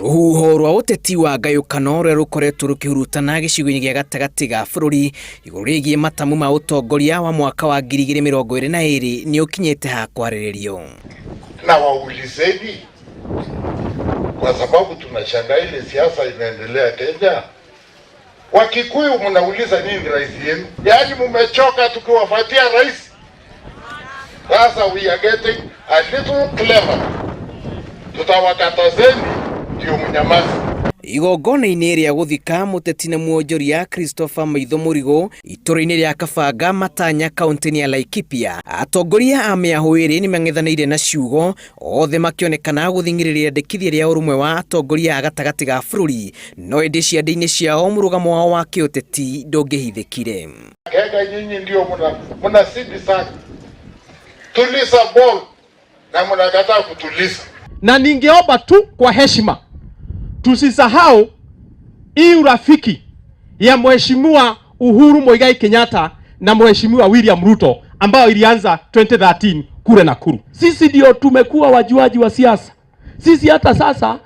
Rũhuho rwa uteti wa Ngayukano rũrĩa rũkoretwo rũkĩhurutana gĩcigo-inĩ gĩa gatagati ga bũrũri iguru riigie matamu ma utongoria wa mwaka wa 2022 nĩ ũkinyĩte ha kwarĩrĩrio. Na waulizeni, kwa sababu tunashangaa ile siasa inaendelea Kenya. Wakikuyu mnauliza nini rais yenu? Yaani mmechoka tukiwafuatia rais. Sasa we are getting a little clever. Tutawakatazeni ndio mnyamazi. Igongona-inĩ rĩa gũthika muteti na mwonjoria Christopher Maitho mũrigo itũra-inĩ rĩa Kabanga matanya kaunti-ini ya Laikipia, atongoria a mĩahũ ĩrĩ nĩ mang'ethanĩire na ciugo othe makĩonekana gũthing'ĩrĩria ndĩkithia rĩa ũrũmwe wa atongoria a gatagati ga bũrũri, no ĩndĩ ciande-inĩ ciao mũrugamo wao wa kĩũteti ndũngĩhithĩkire. Kega nyinyi ndio mnasidi sana. Tuliza ball na mnakataa kutuliza. Na ningeomba tu kwa heshima tusisahau hii urafiki ya mheshimiwa Uhuru Muigai Kenyatta na mheshimiwa William Ruto ambao ilianza 2013 kule Nakuru. Sisi ndio tumekuwa wajuaji wa siasa. Sisi hata sasa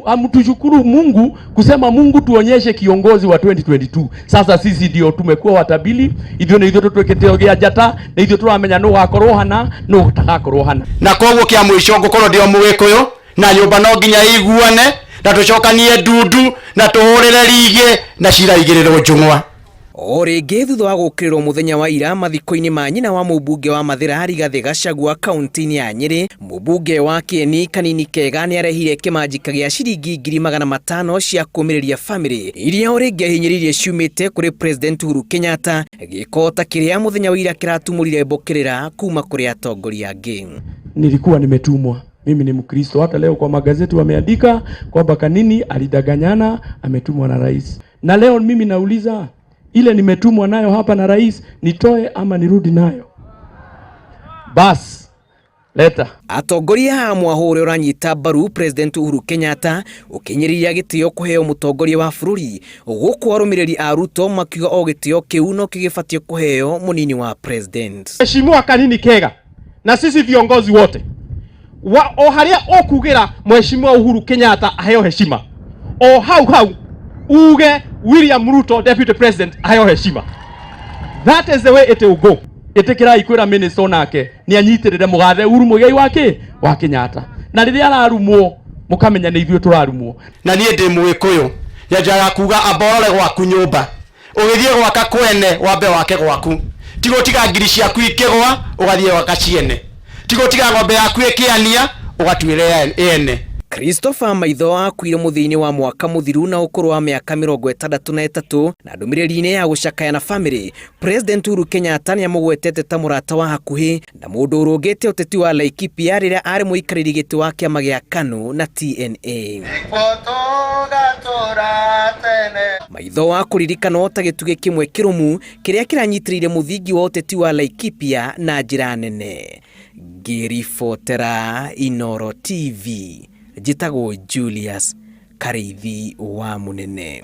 hamtushukuru Mungu kusema Mungu tuonyeshe kiongozi wa 2022. Sasa sisi ndio tumekuwa watabili, hivyo ndio tutweketeogea jata na hivyo turamenya no gakorwo hana no gutagakorwo hana. Na koguo kia mwisho ngukorwo ndio mwikoyo na nyumba no nginya iguane na tucokanie ndundu na tuhurire riigie na ciariiriio njung'wa. O rĩngĩ thutha wa gũkĩrĩrwo mũthenya wa ira mathiko-ini ma nyina wa mũmbunge wa Mathira Rigathi Gachagua kaunti-ini ya Nyeri, mũmbunge wa Kieni Kanini Kega nĩ arehire kĩmanjika gĩa ciringi 500,000 cia kũmĩrĩria famĩlĩ iria o rĩngĩ ahinyiririe ciumĩte kũrĩ President Uhuru Kenyatta, gĩkota kĩrĩa mũthenya wa ira kĩratumũrire mbũkĩrĩra kuma kũrĩ atongoria angĩ. Nilikuwa nimetumwa. Mimi ni Mkristo, hata leo kwa magazeti wameandika kwamba Kanini alidanganyana ametumwa na rais. Na leo mimi nauliza, ile nimetumwa nayo hapa na rais nitoe ama nirudi nayo? Bas leta. Atongoria a mwahũ ũrĩa ũranyita mbaru President Uhuru Kenyatta ũkinyĩrĩria gĩtĩo kũheo mũtongoria wa bũrũri, gũkũ arũmĩrĩri a Ruto makiuga o gĩtĩo kĩu no kĩgĩbatiĩ kũheo mũnini wa president. Mheshimiwa Kanini Kega na sisi viongozi wote o haria okugira mheshimiwa Uhuru Kenyatta aheo heshima, o hau uge William Ruto deputy president aheo heshima. That is the way it will go. Itikirai kwira minister nake ni anyitirire mugathe Uhuru Muigai wa Kenyatta, na riria ararumwo mukamenya ni ithuĩ turarumwo. Na niĩ ndĩ mwĩkũyũ njaga kuga amborore gwaku nyũmba ũgĩthiĩ gwaka kwene wambe wake gwaku, tigo tiga ngiri ciaku ikĩgwa ũgathiĩ gwaka ciene, tigo tiga ng'ombe yaku ĩkĩania ũgatuĩre ene. Christopher Maitho akuire mũthia-inĩ wa mwaka mũthiru na ũkũrũ wa mĩaka 63 na ndũmĩrĩri-inĩ ya gũcakaya na family. President Uhuru Kenyatta nĩ amũgwetete ta mũrata wa hakuhĩ na mũndũ ũrũngĩte ũteti wa Laikipia rĩrĩa arĩ mũikarĩri gĩtĩ wa kĩama gĩa KANU na TNA. Maitho wa kũririkanwo ta gĩtugĩ kĩmwe kĩrũmu kĩrĩa kĩranyitĩrĩire mũthingi wa ũteti wa Laikipia na njĩra nene. Ngĩribotera Inooro TV. Jitagwo Julius Karithi wa Munene.